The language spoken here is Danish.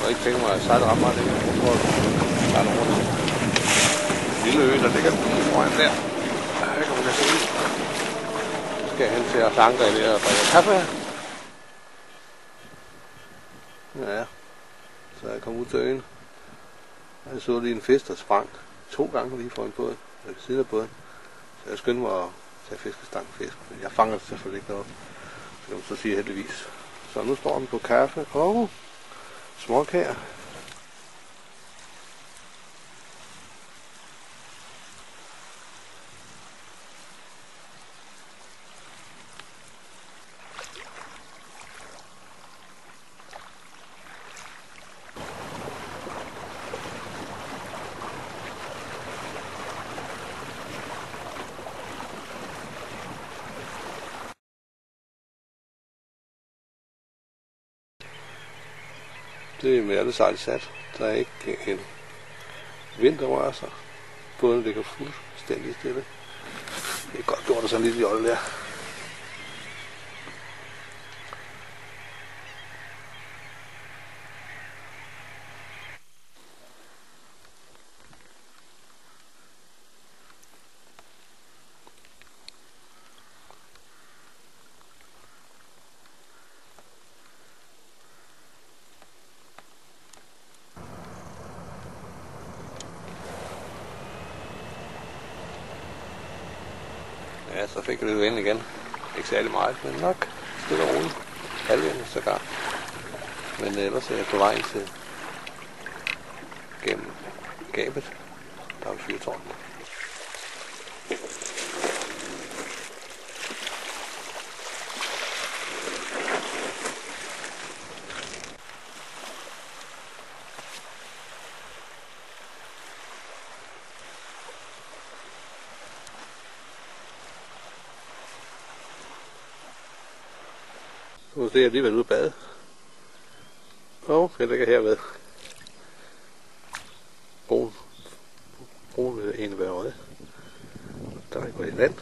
har ikke tænkt mig at sejle ret meget længere. Jeg tror, at sejle rundt. Lille ø, der ligger lige foran der. Her kan man da se ud. Så skal jeg hen til at anker i der og drikke kaffe. Ja, så jeg kom ud til øen. Jeg så lige en fisk, der sprang 2 gange lige foran båden, ved siden af båden. Så jeg skyndte mig at tage fiskestang fisk, men jeg fanger det selvfølgelig ikke noget. Det kan man så sige heldigvis. Så nu står den på kaffe og småkager. Det er med alle sejl sat. Der er ikke en vind, der rører sig. Båden ligger fuldstændig stille. Det er godt gjort at sådan en lille jolle der. Ja, så fik jeg lidt vind igen. Ikke særlig meget, men nok stille og roligt. Halvvind sågar. Men ellers er jeg på vej til gennem gabet. Der er fyrtårnet. Nu er jeg alligevel ude at bade. Og jeg ligger herved. Broen vil egentlig være rød. Der er ikke i land.